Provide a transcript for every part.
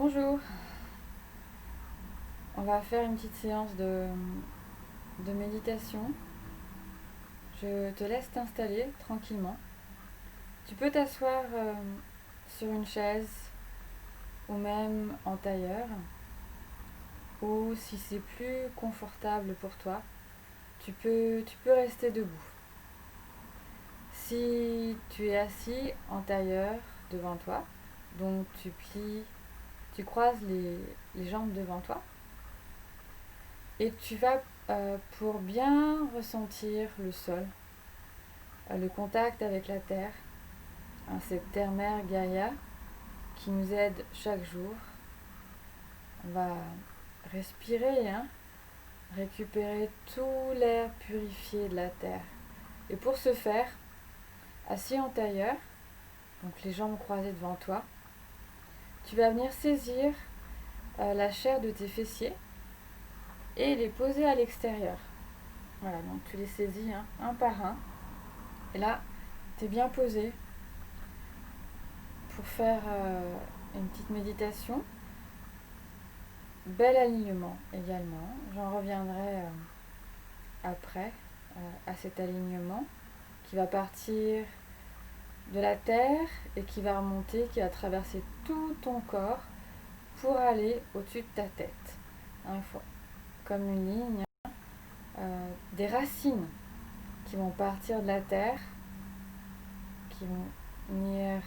Bonjour, on va faire une petite séance de méditation. Je te laisse t'installer tranquillement. Tu peux t'asseoir sur une chaise ou même en tailleur, ou si c'est plus confortable pour toi, tu peux rester debout. Si tu es assis en tailleur devant toi, donc tu croises les jambes devant toi et tu vas pour bien ressentir le sol, le contact avec la terre, hein, cette terre-mère Gaïa qui nous aide chaque jour. On va respirer, hein, récupérer tout l'air purifié de la terre. Et pour ce faire, assis en tailleur, donc les jambes croisées devant toi, tu vas venir saisir la chair de tes fessiers et les poser à l'extérieur. Voilà, donc tu les saisis un par un. Et là, tu es bien posé pour faire une petite méditation. Bel alignement également. J'en reviendrai après à cet alignement qui va partir de la terre et qui va remonter, qui va traverser tout ton corps pour aller au-dessus de ta tête. Il faut, comme une ligne, des racines qui vont partir de la terre, qui vont venir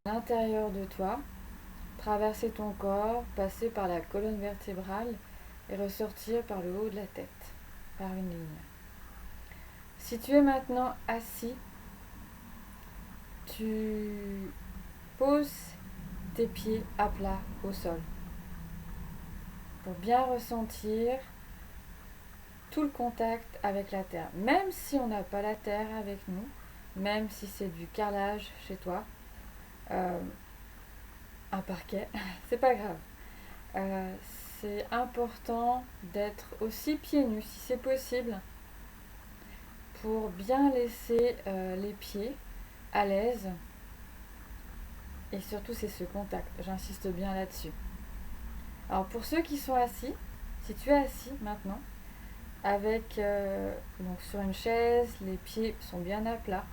à l'intérieur de toi, traverser ton corps, passer par la colonne vertébrale et ressortir par le haut de la tête, par une ligne. Si tu es maintenant assis, tu poses tes pieds à plat au sol pour bien ressentir tout le contact avec la terre. Même si on n'a pas la terre avec nous, même si c'est du carrelage chez toi, euh, un parquet, c'est pas grave. Euh, c'est important d'être aussi pieds nus si c'est possible pour bien laisser les pieds à l'aise. Et surtout, c'est ce contact. J'insiste bien là-dessus. Alors, pour ceux qui sont assis, si tu es assis maintenant, avec donc sur une chaise, les pieds sont bien à plat.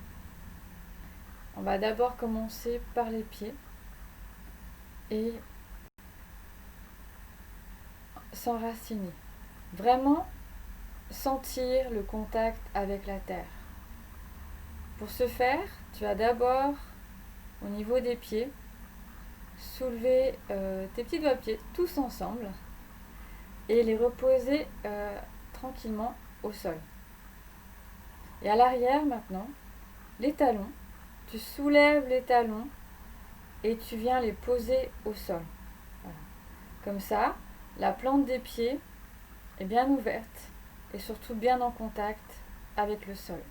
On va d'abord commencer par les pieds et s'enraciner. Vraiment sentir le contact avec la terre. Pour ce faire, tu vas d'abord, au niveau des pieds, soulever tes petits doigts-pieds tous ensemble et les reposer tranquillement au sol. Et à l'arrière maintenant, les talons, tu soulèves les talons et tu viens les poser au sol. Voilà. Comme ça, la plante des pieds est bien ouverte et surtout bien en contact avec le sol.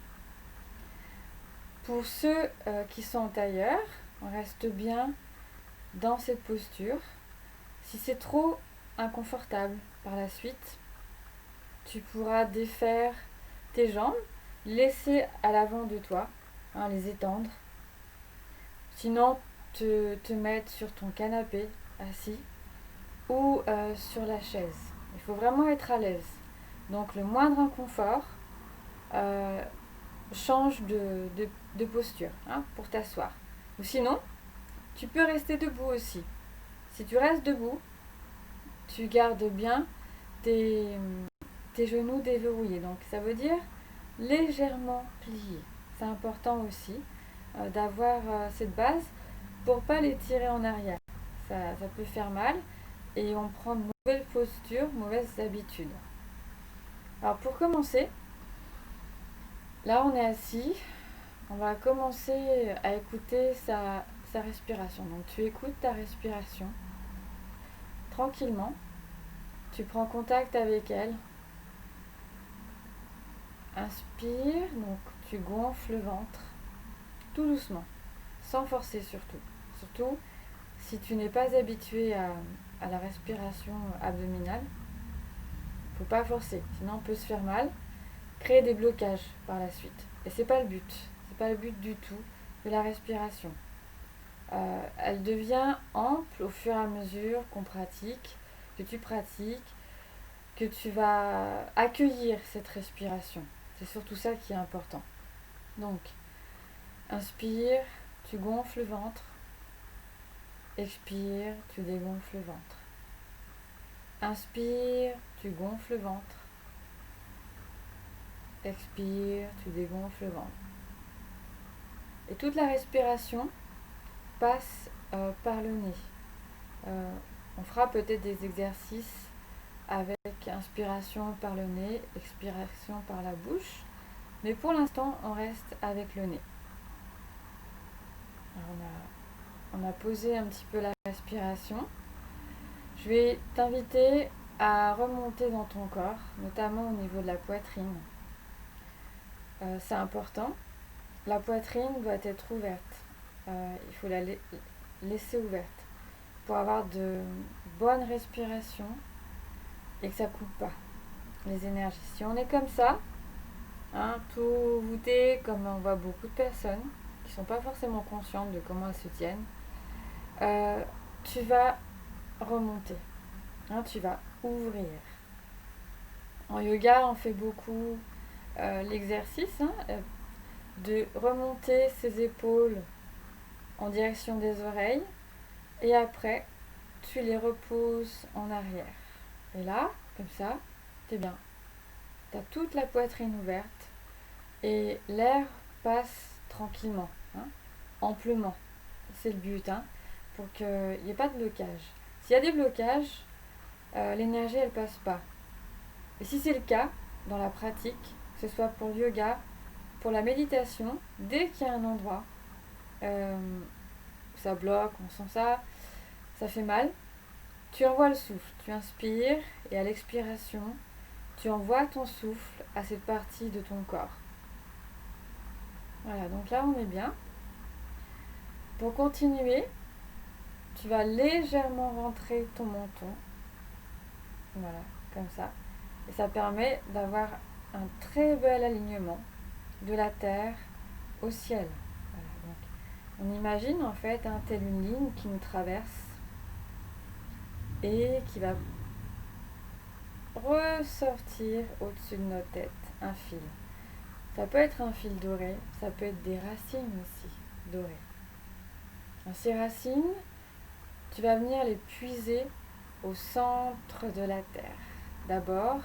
Pour ceux qui sont en tailleur, on reste bien dans cette posture. Si c'est trop inconfortable par la suite, tu pourras défaire tes jambes, laisser à l'avant de toi, les étendre. Sinon, te mettre sur ton canapé assis ou sur la chaise. Il faut vraiment être à l'aise. Donc le moindre inconfort, change de posture pour t'asseoir. Ou sinon, tu peux rester debout aussi. Si tu restes debout, tu gardes bien tes genoux déverrouillés. Donc ça veut dire légèrement pliés. C'est important aussi d'avoir cette base pour pas les tirer en arrière. Ça peut faire mal et on prend de mauvaises postures, mauvaises habitudes. Alors pour commencer, là on est assis, on va commencer à écouter sa respiration. Donc tu écoutes ta respiration tranquillement, tu prends contact avec elle. Inspire, donc tu gonfles le ventre, tout doucement, sans forcer surtout. Surtout si tu n'es pas habitué à la respiration abdominale, il ne faut pas forcer, sinon on peut se faire mal, créer des blocages par la suite. Et c'est pas le but du tout de la respiration. elle devient ample au fur et à mesure qu'on pratique, que tu pratiques, que tu vas accueillir cette respiration. C'est surtout ça qui est important. Donc, inspire, tu gonfles le ventre. Expire, tu dégonfles le ventre. Inspire, tu gonfles le ventre. Expire, tu dégonfles le ventre. Et toute la respiration passe par le nez. On fera peut-être des exercices avec inspiration par le nez, expiration par la bouche. Mais pour l'instant, on reste avec le nez. Alors on a posé un petit peu la respiration. Je vais t'inviter à remonter dans ton corps, notamment au niveau de la poitrine. C'est important. La poitrine doit être ouverte. Il faut la laisser ouverte pour avoir de bonnes respirations et que ça ne coupe pas les énergies. Si on est comme ça, tout voûté, comme on voit beaucoup de personnes qui ne sont pas forcément conscientes de comment elles se tiennent, tu vas remonter, tu vas ouvrir. En yoga, on fait beaucoup l'exercice de remonter ses épaules en direction des oreilles et après, tu les reposes en arrière. Et là, comme ça, t'es bien. T'as toute la poitrine ouverte et l'air passe tranquillement, amplement. C'est le but, pour qu'il n'y ait pas de blocage. S'il y a des blocages, l'énergie elle passe pas. Et si c'est le cas, dans la pratique, que ce soit pour le yoga, pour la méditation, dès qu'il y a un endroit où ça bloque, on sent ça, ça fait mal, tu envoies le souffle, tu inspires et à l'expiration, tu envoies ton souffle à cette partie de ton corps. Voilà, donc là on est bien. Pour continuer, tu vas légèrement rentrer ton menton. Voilà, comme ça. Et ça permet d'avoir un très bel alignement de la terre au ciel. Voilà, donc on imagine en fait telle une ligne qui nous traverse et qui va ressortir au-dessus de nos têtes, un fil. Ça peut être un fil doré, ça peut être des racines aussi dorées. Alors, ces racines, tu vas venir les puiser au centre de la terre. D'abord,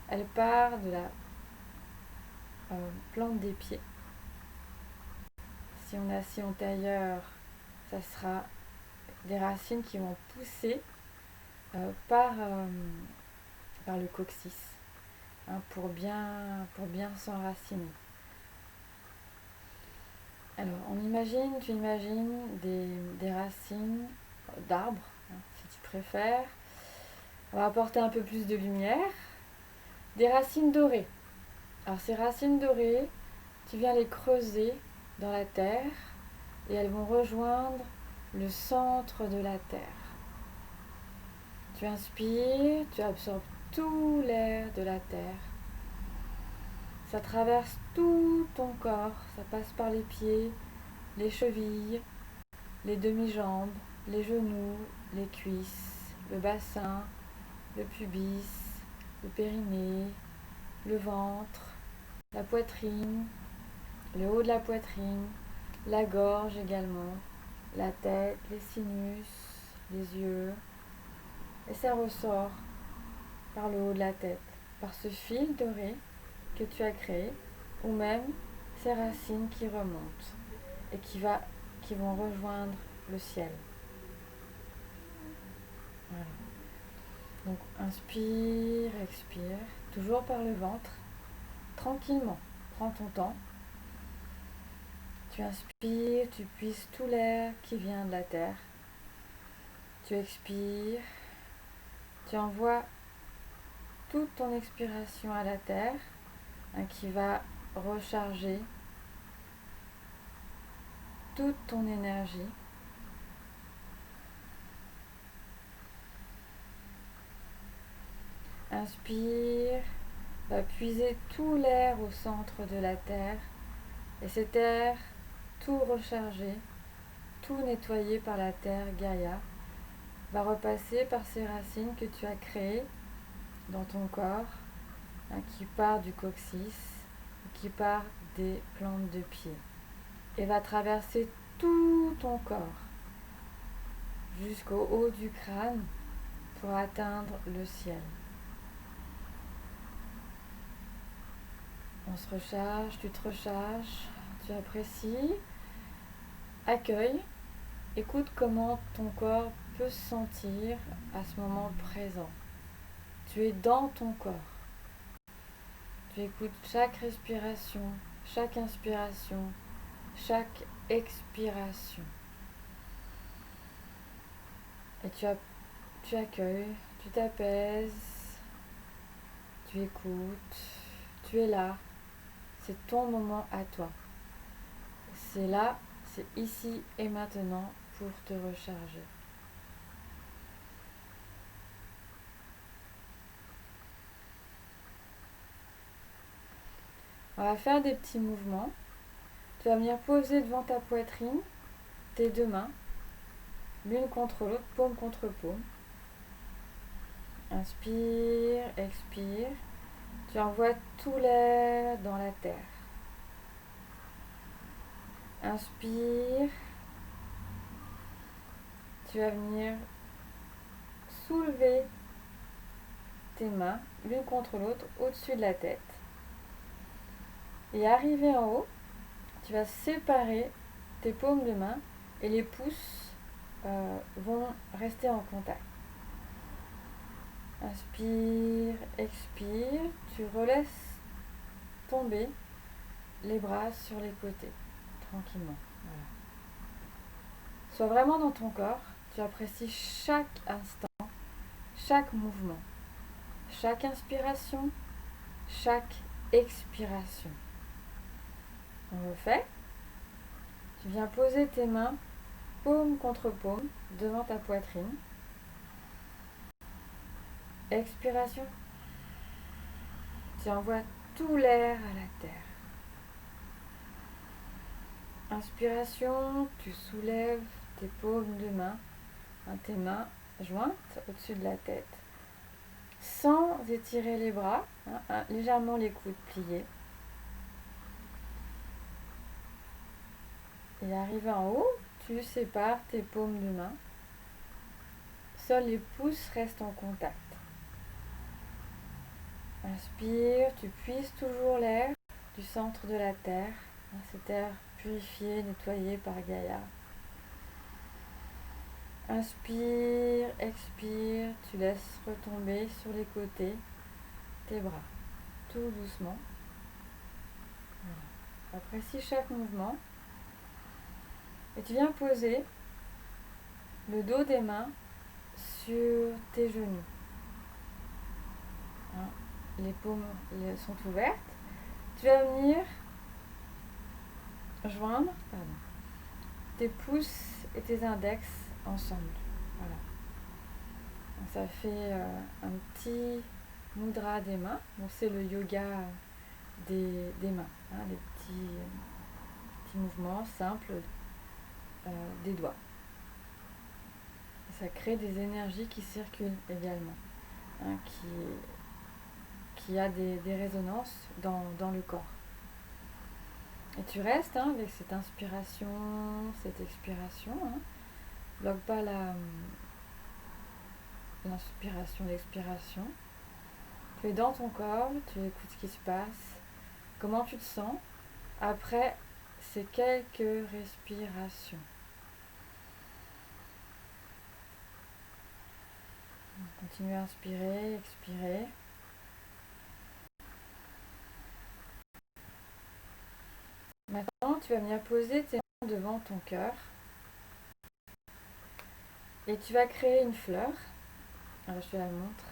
elle part de la plante des pieds. Si on est assis en tailleur, ça sera des racines qui vont pousser par le coccyx pour bien s'enraciner. Alors, tu imagines des racines d'arbres, si tu préfères. On va apporter un peu plus de lumière. Des racines dorées. Alors, ces racines dorées, tu viens les creuser dans la terre et elles vont rejoindre le centre de la terre. Tu inspires, tu absorbes tout l'air de la terre. Ça traverse tout ton corps, ça passe par les pieds, les chevilles, les demi-jambes, les genoux, les cuisses, le bassin, le pubis, le périnée, le ventre, la poitrine, le haut de la poitrine, la gorge également, la tête, les sinus, les yeux. Et ça ressort par le haut de la tête, par ce fil doré que tu as créé, ou même ces racines qui remontent et qui vont rejoindre le ciel. Voilà. Donc inspire, expire, toujours par le ventre, tranquillement. Prends ton temps. Tu inspires, tu puises tout l'air qui vient de la terre. Tu expires, tu envoies toute ton expiration à la terre qui va recharger toute ton énergie. Inspire, va puiser tout l'air au centre de la terre et cet air tout rechargé tout nettoyé par la terre Gaïa, va repasser par ces racines que tu as créées dans ton corps, hein, qui part du coccyx, qui part des plantes de pied, et va traverser tout ton corps jusqu'au haut du crâne pour atteindre le ciel. On se recharge, tu te recharges, tu apprécies, accueille, écoute comment ton corps peut se sentir à ce moment présent. Tu es dans ton corps. Tu écoutes chaque respiration, chaque inspiration, chaque expiration. Et tu accueilles, tu t'apaises, tu écoutes, tu es là. C'est ton moment à toi. C'est là, c'est ici et maintenant pour te recharger. On va faire des petits mouvements. Tu vas venir poser devant ta poitrine tes deux mains, l'une contre l'autre, paume contre paume. Inspire, expire. Tu envoies tout l'air dans la terre. Inspire. Tu vas venir soulever tes mains l'une contre l'autre au-dessus de la tête. Et arrivé en haut, tu vas séparer tes paumes de main et les pouces vont rester en contact. Inspire, expire, tu relaisses tomber les bras sur les côtés, tranquillement. Voilà. Sois vraiment dans ton corps, tu apprécies chaque instant, chaque mouvement, chaque inspiration, chaque expiration. On le fait. Tu viens poser tes mains paume contre paume devant ta poitrine. Expiration. Tu envoies tout l'air à la terre. Inspiration, tu soulèves tes paumes de main, tes mains jointes au-dessus de la tête, sans étirer les bras, légèrement les coudes pliés. Et arrivé en haut, tu sépares tes paumes de main. Seuls les pouces restent en contact. Inspire, tu puises toujours l'air du centre de la terre, cet air purifié, nettoyé par Gaïa. Inspire, expire, tu laisses retomber sur les côtés tes bras, tout doucement. Voilà. Apprécie chaque mouvement. Et tu viens poser le dos des mains sur tes genoux. Les paumes sont ouvertes. Tu vas venir joindre tes pouces et tes index ensemble. Voilà. Donc ça fait un petit mudra des mains. Donc c'est le yoga des mains. Les petits mouvements simples des doigts. Et ça crée des énergies qui circulent également, qui a des résonances dans le corps. Et tu restes avec cette inspiration, cette expiration. Bloque pas l'inspiration, l'expiration. Tu es dans ton corps, tu écoutes ce qui se passe, comment tu te sens après ces quelques respirations. Continue à inspirer, expirer. Maintenant, tu vas venir poser tes mains devant ton cœur et tu vas créer une fleur. Alors je te la montre.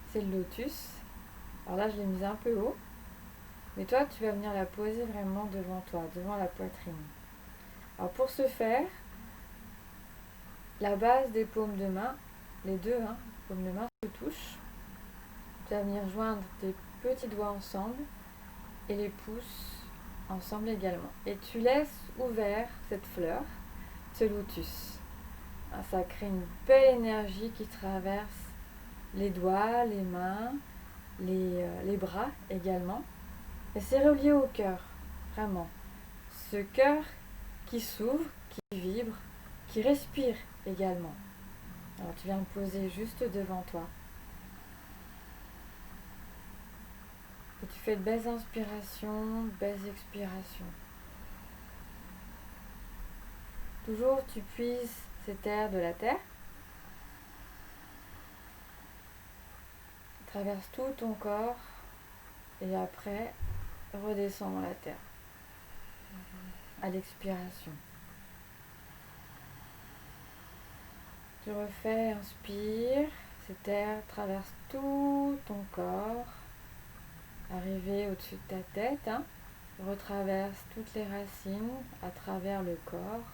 C'est le lotus. Alors là, je l'ai mise un peu haut. Mais toi, tu vas venir la poser vraiment devant toi, devant la poitrine. Alors pour ce faire, la base des paumes de main, les deux paumes de main se touchent. Tu vas venir joindre tes petits doigts ensemble et les pouces ensemble également. Et tu laisses ouvert cette fleur ce lotus. Ça crée une belle énergie qui traverse les doigts, les mains, les bras également. Et c'est relié au cœur, vraiment. Ce cœur qui s'ouvre, qui vibre, qui respire également. Alors tu viens me poser juste devant toi. Et tu fais de belles inspirations, belles expirations. Toujours tu puises cet air de la terre. Traverse tout ton corps et après redescend dans la terre. À l'expiration. Tu refais, inspire, cet air traverse tout ton corps, arrivé au-dessus de ta tête, retraverse toutes les racines à travers le corps,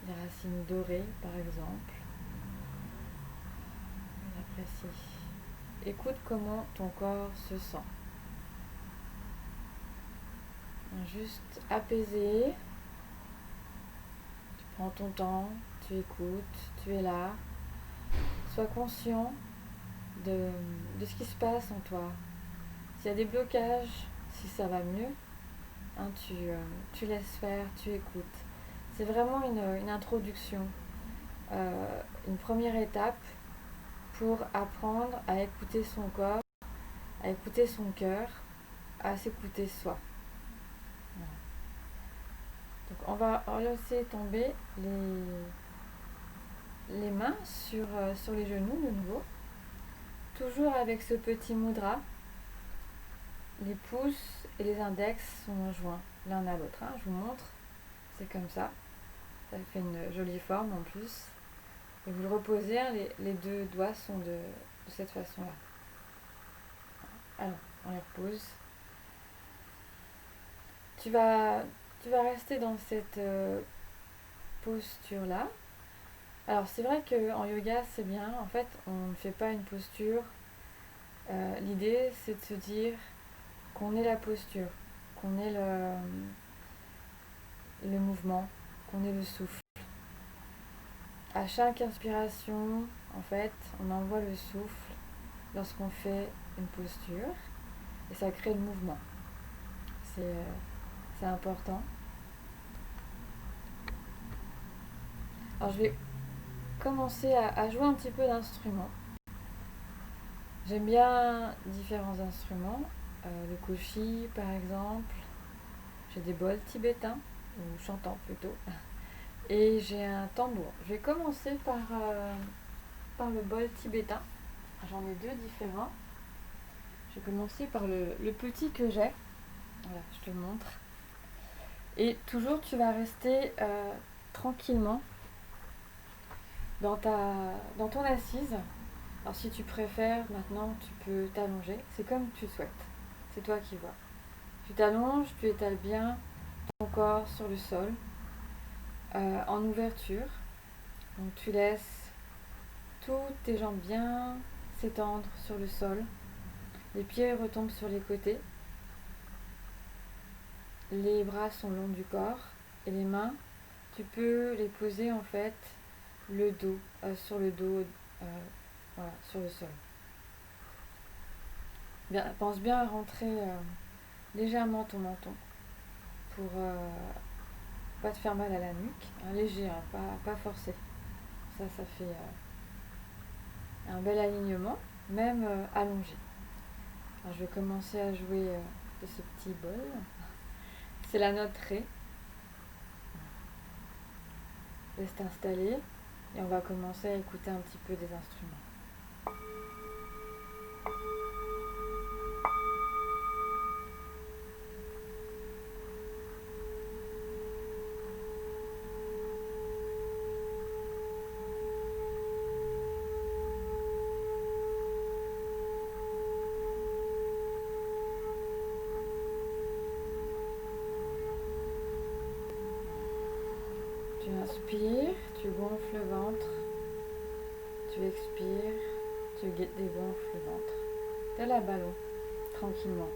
les racines dorées par exemple. J'apprécie. Écoute comment ton corps se sent. Juste apaisé. Tu prends ton temps, tu écoutes, tu es là. Sois conscient de ce qui se passe en toi. S'il y a des blocages, si ça va mieux, tu laisses faire, tu écoutes. C'est vraiment une introduction, une première étape pour apprendre à écouter son corps, à écouter son cœur, à s'écouter soi. Voilà. Donc on va laisser tomber les mains sur les genoux de nouveau. Toujours avec ce petit mudra. Les pouces et les index sont joints l'un à l'autre. Je vous montre. C'est comme ça. Ça fait une jolie forme en plus. Et vous le reposez, les deux doigts sont de cette façon-là. Alors, on les repose. Tu vas rester dans cette posture-là. Alors, c'est vrai qu'en yoga, c'est bien. En fait, on ne fait pas une posture. L'idée, c'est de se dire qu'on ait la posture, qu'on ait le mouvement, qu'on ait le souffle. À chaque inspiration, en fait, on envoie le souffle lorsqu'on fait une posture et ça crée le mouvement. C'est important. Alors je vais commencer à jouer un petit peu d'instruments. J'aime bien différents instruments. Le koshi par exemple. J'ai des bols tibétains, ou chantants plutôt. Et j'ai un tambour. Je vais commencer par le bol tibétain. J'en ai deux différents. Je vais commencer par le petit que j'ai. Voilà, je te le montre. Et toujours, tu vas rester tranquillement dans ton assise. Alors si tu préfères, maintenant, tu peux t'allonger. C'est comme tu souhaites. C'est toi qui vois. Tu t'allonges, tu étales bien ton corps sur le sol, en ouverture. Donc tu laisses toutes tes jambes bien s'étendre sur le sol. Les pieds retombent sur les côtés. Les bras sont le long du corps. Et les mains, tu peux les poser en fait sur le dos, voilà, sur le sol. Pense bien à rentrer légèrement ton menton pour pas te faire mal à la nuque. Léger, pas forcé. Ça fait un bel alignement, même allongé. Alors, je vais commencer à jouer de ce petit bol. C'est la note Ré. Laisse t'installer et on va commencer à écouter un petit peu des instruments. Tu inspires, tu gonfles le ventre, tu expires, tu dégonfles le ventre. Tel un ballon, tranquillement.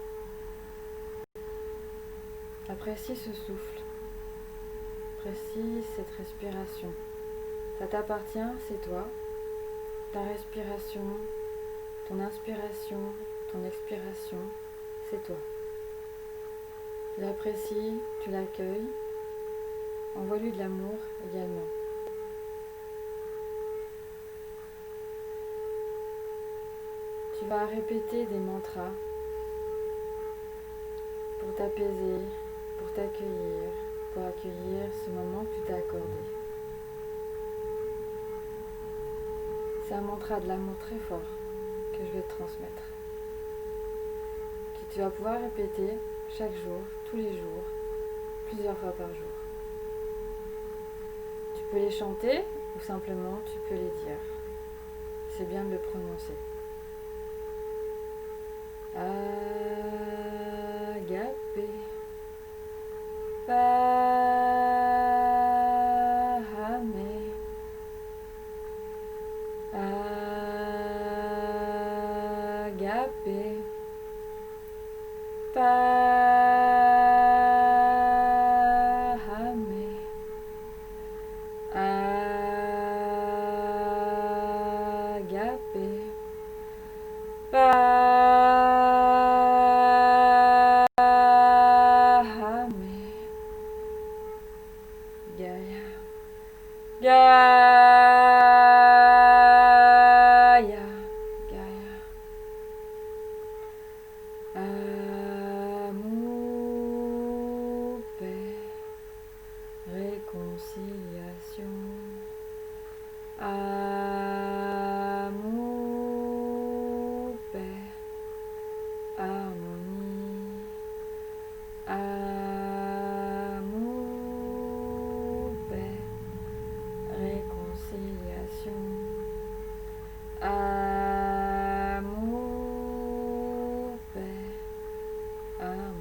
Apprécie ce souffle. Apprécie cette respiration. Ça t'appartient, c'est toi. Ta respiration, ton inspiration, ton expiration, c'est toi. Tu l'apprécies, tu l'accueilles. Envoie-lui de l'amour également. Tu vas répéter des mantras pour t'apaiser, pour t'accueillir, pour accueillir ce moment que tu t'as accordé. C'est un mantra de l'amour très fort que je vais te transmettre, que tu vas pouvoir répéter chaque jour, tous les jours, plusieurs fois par jour. Tu peux les chanter ou simplement tu peux les dire. C'est bien de le prononcer. Agape, Pahame, Agape, Pahame, Agape, Pahame, Gaia, Gaia, Gaia, amour, paix, réconciliation, amour, paix, harmonie, amour, paix, réconciliation, amour, paix, harmonie.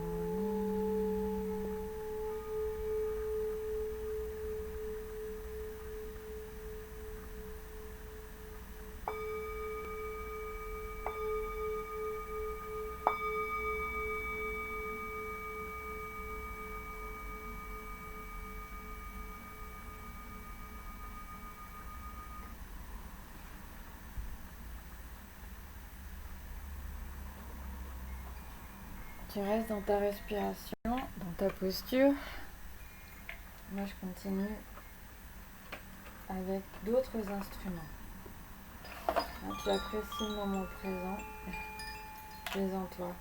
Tu restes dans ta respiration, dans ta posture. Moi, je continue avec d'autres instruments. Là, tu apprécies le moment présent. Détends-toi.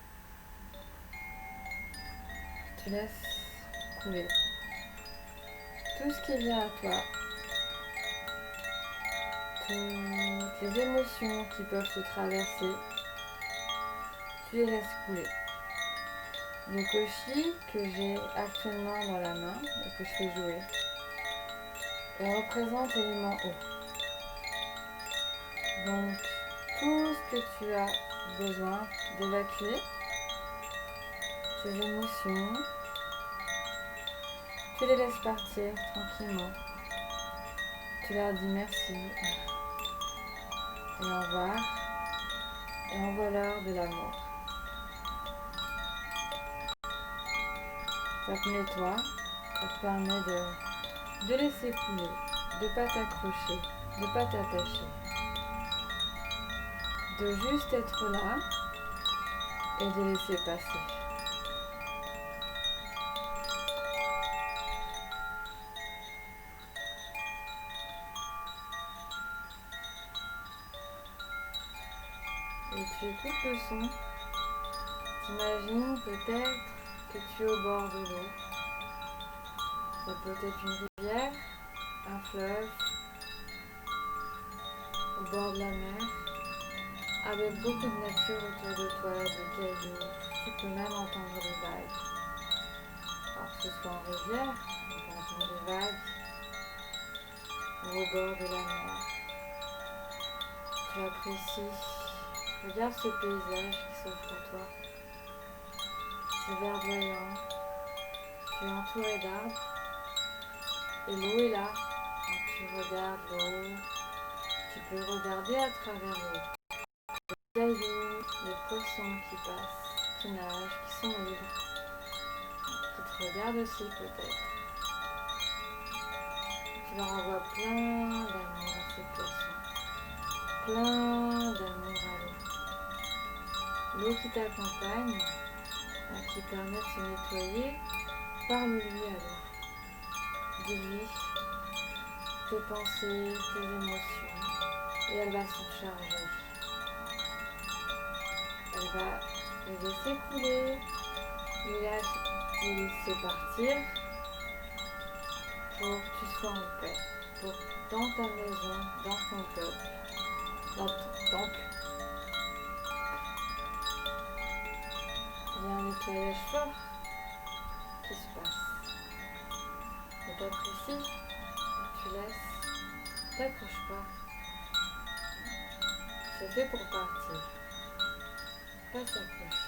Tu laisses couler tout ce qui vient à toi. Toutes les émotions qui peuvent te traverser, tu les laisses couler. Le koshi que j'ai actuellement dans la main et que je fais jouer, elle représente l'élément eau. Donc, tout ce que tu as besoin d'évacuer, ces émotions, tu les laisses partir tranquillement. Tu leur dis merci et au revoir et envoie-leur de l'amour. Ça te nettoie, ça te permet de laisser couler, de ne pas t'accrocher, de ne pas t'attacher. De juste être là et de laisser passer. Et tu écoutes le son. T'imagines peut-être que tu es au bord de l'eau. Ça peut être une rivière, un fleuve, au bord de la mer, avec beaucoup de nature autour de toi, des cailloux. Tu peux même entendre des vagues. Alors que ce soit en rivière, on peut entendre des vagues, ou au bord de la mer. Tu apprécies. Regarde ce paysage qui s'offre à toi. C'est verdoyant. Tu es entouré d'arbres. Et l'eau est là. Donc tu regardes l'eau. Tu peux regarder à travers l'eau. Les cailloux, les poissons qui passent, qui nagent, qui sont libres. Qui te regardent aussi peut-être. tu leur envoies plein d'amour à ces poissons. Plein d'amour à l'eau. L'eau qui t'accompagne, qui permet de se nettoyer, parle-lui à l'eau. Dis-lui tes pensées, tes émotions, et elle va s'en charger. Elle va les laisser couler, les laisser partir pour que tu sois en paix, pour dans ta maison, dans ton peuple, dans ton temple. Il y a un nettoyage fort qui se passe. Peut-être ici, tu laisses, t'accroche pas. C'est fait pour partir, pas s'accrocher.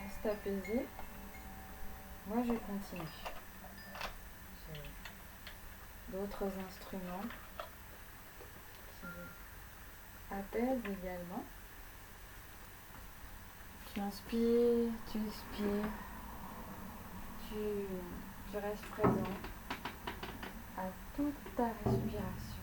Reste apaisé. Moi, je continue. J'ai d'autres instruments qui apaisent également. Tu inspires, tu expires, tu restes présent à toute ta respiration.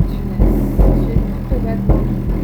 Tu écoutes le battement du cœur.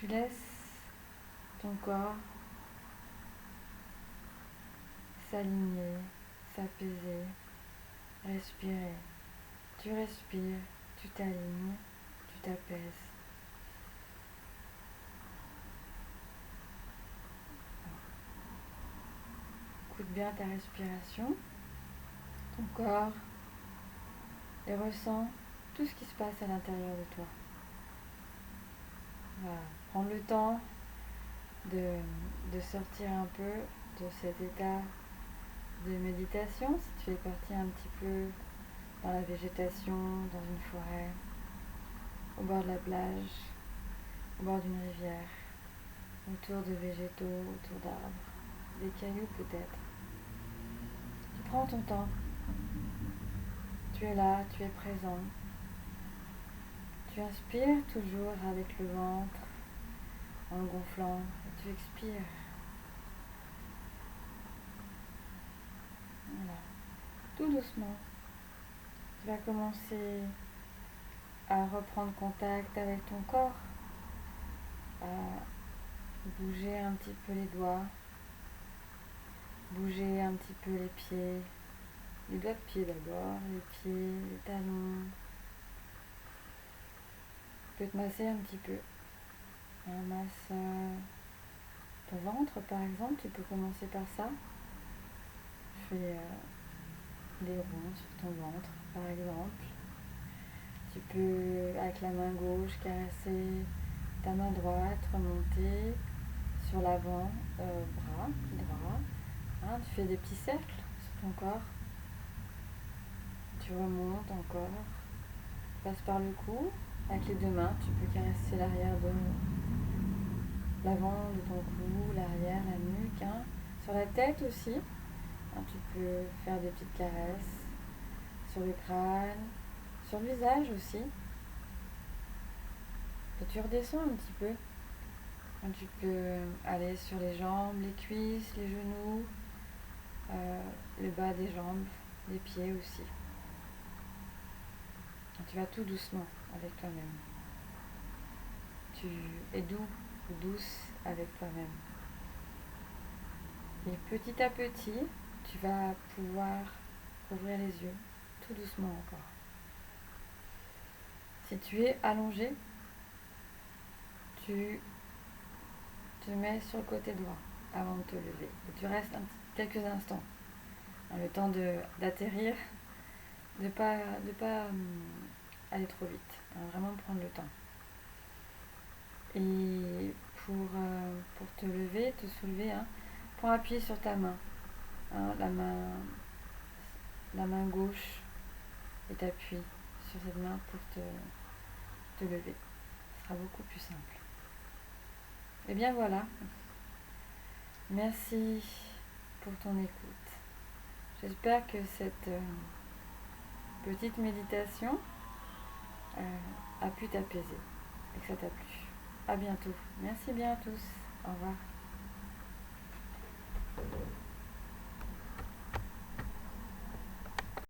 Tu laisses ton corps s'aligner, s'apaiser, respirer. Tu respires, tu t'alignes, tu t'apaises. Écoute bien ta respiration, ton corps, et ressens tout ce qui se passe à l'intérieur de toi. Voilà. Prends le temps de sortir un peu de cet état de méditation, si tu es parti un petit peu dans la végétation, dans une forêt, au bord de la plage, au bord d'une rivière, autour de végétaux, autour d'arbres, des cailloux peut-être. Tu prends ton temps, tu es là, tu es présent. Tu inspires toujours avec le ventre en gonflant et tu expires. Voilà. Tout doucement, tu vas commencer à reprendre contact avec ton corps, à bouger un petit peu les doigts, bouger un petit peu les doigts de pied d'abord, les pieds, les talons. Tu peux te masser un petit peu. Masse ton ventre par exemple, tu peux commencer par ça. Fais des ronds sur ton ventre par exemple. Tu peux avec la main gauche caresser ta main droite, remonter sur l'avant, bras droit. Hein, tu fais des petits cercles sur ton corps. Tu remontes encore. Tu passes par le cou. Avec les deux mains, tu peux caresser l'arrière de l'avant de ton cou, l'arrière, la nuque. Hein. Sur la tête aussi, hein, tu peux faire des petites caresses. Sur le crâne, sur le visage aussi. Et tu redescends un petit peu. Tu peux aller sur les jambes, les cuisses, les genoux, le bas des jambes, les pieds aussi. Tu vas tout doucement avec toi-même. Tu es doux ou douce avec toi-même. Et petit à petit, tu vas pouvoir ouvrir les yeux, tout doucement encore. Si tu es allongé, tu te mets sur le côté droit avant de te lever. Et tu restes quelques instants, le temps d'atterrir, de pas aller trop vite, hein, vraiment prendre le temps. Et pour te lever, te soulever, hein, prends appui sur ta main, hein, la main gauche, et t'appuies sur cette main pour te lever. Ce sera beaucoup plus simple. Et bien voilà. Merci pour ton écoute. J'espère que cette petite méditation a pu t'apaiser et que ça t'a plu. À bientôt. Merci bien à tous. Au revoir.